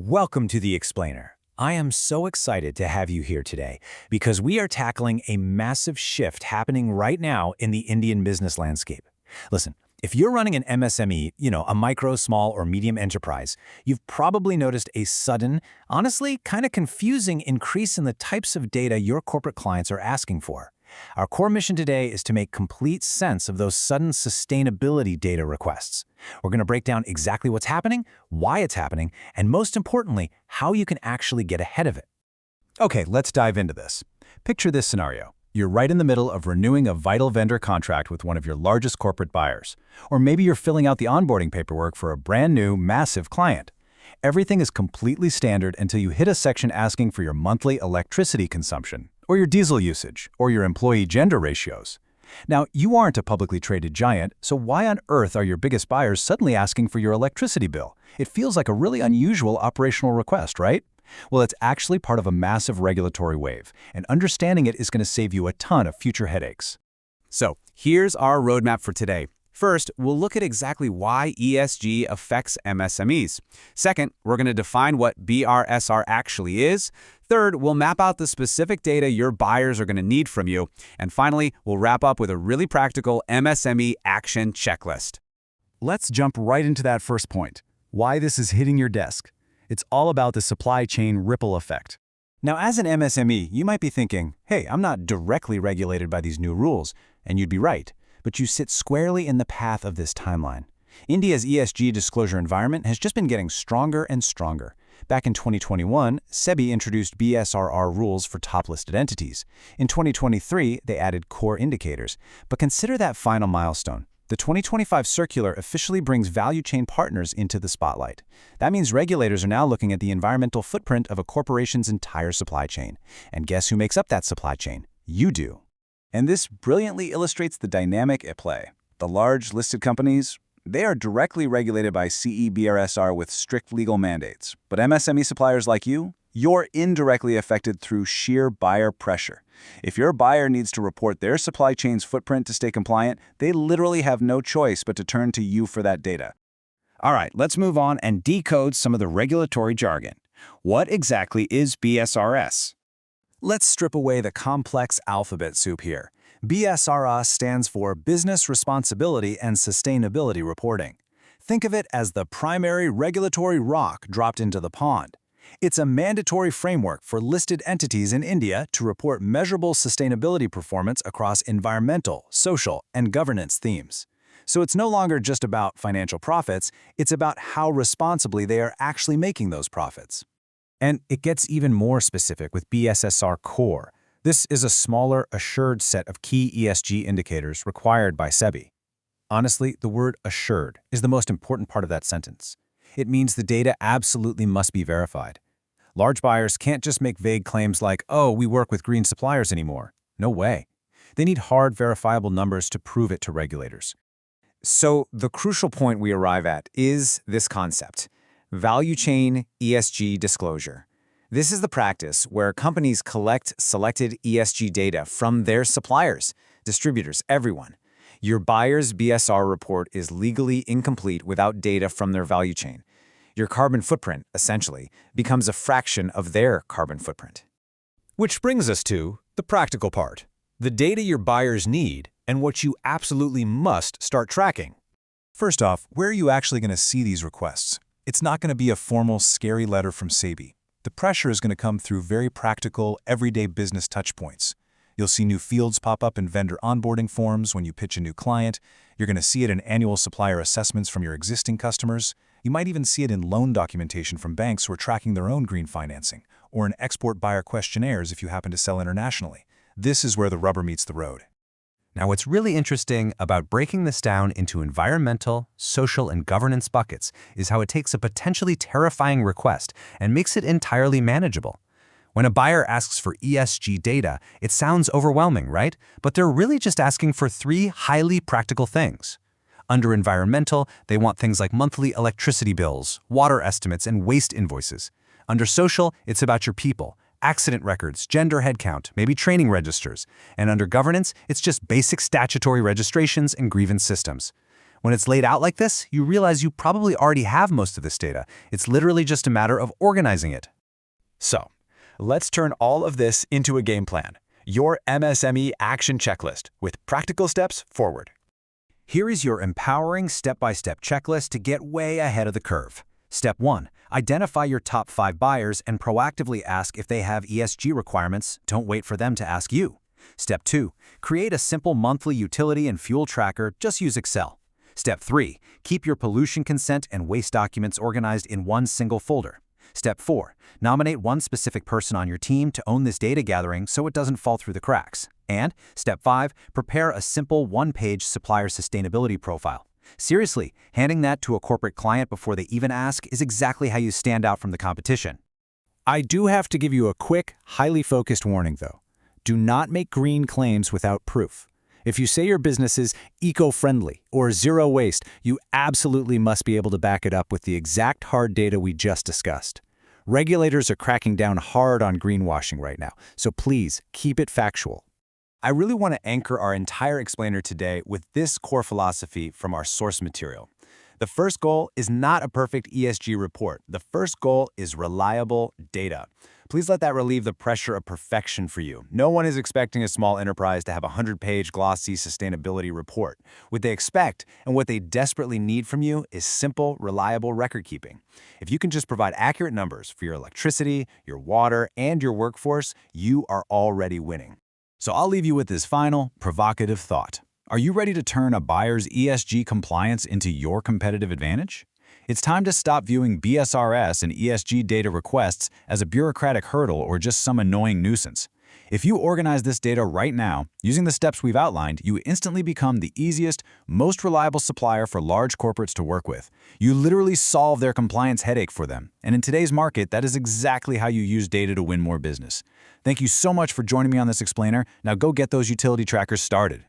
Welcome to The Explainer. I am so excited to have you here today because we are tackling a massive shift happening right now in the Indian business landscape. Listen, if you're running an MSME, a micro, small, or medium enterprise, you've probably noticed a sudden, honestly, kind of confusing increase in the types of data your corporate clients are asking for. Our core mission today is to make complete sense of those sudden sustainability data requests. We're going to break down exactly what's happening, why it's happening, and most importantly, how you can actually get ahead of it. Okay, let's dive into this. Picture this scenario. You're right in the middle of renewing a vital vendor contract with one of your largest corporate buyers. Or maybe you're filling out the onboarding paperwork for a brand new, massive client. Everything is completely standard until you hit a section asking for your monthly electricity consumption, or your diesel usage, or your employee gender ratios. Now, you aren't a publicly traded giant, so why on earth are your biggest buyers suddenly asking for your electricity bill? It feels like a really unusual operational request, right? Well, it's actually part of a massive regulatory wave, and understanding it is going to save you a ton of future headaches. So, here's our roadmap for today. First, we'll look at exactly why ESG affects MSMEs. Second, we're going to define what BRSR actually is. Third, we'll map out the specific data your buyers are going to need from you. And finally, we'll wrap up with a really practical MSME action checklist. Let's jump right into that first point, why this is hitting your desk. It's all about the supply chain ripple effect. Now, as an MSME, you might be thinking, hey, I'm not directly regulated by these new rules, and you'd be right. But you sit squarely in the path of this timeline. India's ESG disclosure environment has just been getting stronger and stronger. Back in 2021, SEBI introduced BRSR rules for top-listed entities. In 2023, they added core indicators. But consider that final milestone. The 2025 circular officially brings value chain partners into the spotlight. That means regulators are now looking at the environmental footprint of a corporation's entire supply chain. And guess who makes up that supply chain? You do. And this brilliantly illustrates the dynamic at play. The large listed companies, they are directly regulated by CE/BRSR with strict legal mandates. But MSME suppliers like you, you're indirectly affected through sheer buyer pressure. If your buyer needs to report their supply chain's footprint to stay compliant, they literally have no choice but to turn to you for that data. All right, let's move on and decode some of the regulatory jargon. What exactly is BRSR? Let's strip away the complex alphabet soup here. BRSR stands for Business Responsibility and Sustainability Reporting. Think of it as the primary regulatory rock dropped into the pond. It's a mandatory framework for listed entities in India to report measurable sustainability performance across environmental, social, and governance themes. So it's no longer just about financial profits, it's about how responsibly they are actually making those profits. And it gets even more specific with BRSR Core. This is a smaller, assured set of key ESG indicators required by SEBI. Honestly, the word assured is the most important part of that sentence. It means the data absolutely must be verified. Large buyers can't just make vague claims like, oh, we work with green suppliers anymore. No way. They need hard, verifiable numbers to prove it to regulators. So the crucial point we arrive at is this concept: value chain ESG disclosure. This is the practice where companies collect selected ESG data from their suppliers, distributors, everyone. Your buyer's BRSR report is legally incomplete without data from their value chain. Your carbon footprint, essentially, becomes a fraction of their carbon footprint. Which brings us to the practical part, the data your buyers need and what you absolutely must start tracking. First off, where are you actually going to see these requests? It's not going to be a formal, scary letter from SEBI. The pressure is going to come through very practical, everyday business touchpoints. You'll see new fields pop up in vendor onboarding forms when you pitch a new client. You're going to see it in annual supplier assessments from your existing customers. You might even see it in loan documentation from banks who are tracking their own green financing, or in export buyer questionnaires if you happen to sell internationally. This is where the rubber meets the road. Now, what's really interesting about breaking this down into environmental, social, and governance buckets is how it takes a potentially terrifying request and makes it entirely manageable. When a buyer asks for ESG data, it sounds overwhelming, right? But they're really just asking for three highly practical things. Under environmental, they want things like monthly electricity bills, water estimates, and waste invoices. Under social, it's about your people. Accident records, gender headcount, maybe training registers. And under governance, it's just basic statutory registrations and grievance systems. When it's laid out like this, you realize you probably already have most of this data. It's literally just a matter of organizing it. So, let's turn all of this into a game plan. Your MSME action checklist with practical steps forward. Here is your empowering step-by-step checklist to get way ahead of the curve. Step 1. Identify your top 5 buyers and proactively ask if they have ESG requirements. Don't wait for them to ask you. Step 2. Create a simple monthly utility and fuel tracker. Just use Excel. Step 3. Keep your pollution consent and waste documents organized in one single folder. Step 4. Nominate one specific person on your team to own this data gathering so it doesn't fall through the cracks. And Step 5. Prepare a simple one-page supplier sustainability profile. Seriously, handing that to a corporate client before they even ask is exactly how you stand out from the competition. I do have to give you a quick, highly focused warning though. Do not make green claims without proof. If you say your business is eco-friendly or zero waste, you absolutely must be able to back it up with the exact hard data we just discussed. Regulators are cracking down hard on greenwashing right now, so please keep it factual. I really want to anchor our entire explainer today with this core philosophy from our source material. The first goal is not a perfect ESG report. The first goal is reliable data. Please let that relieve the pressure of perfection for you. No one is expecting a small enterprise to have a 100-page glossy sustainability report. What they expect and what they desperately need from you is simple, reliable record keeping. If you can just provide accurate numbers for your electricity, your water, and your workforce, you are already winning. So I'll leave you with this final, provocative thought. Are you ready to turn a buyer's ESG compliance into your competitive advantage? It's time to stop viewing BSRS and ESG data requests as a bureaucratic hurdle or just some annoying nuisance. If you organize this data right now, using the steps we've outlined, you instantly become the easiest, most reliable supplier for large corporates to work with. You literally solve their compliance headache for them. And in today's market, that is exactly how you use data to win more business. Thank you so much for joining me on this explainer. Now go get those utility trackers started.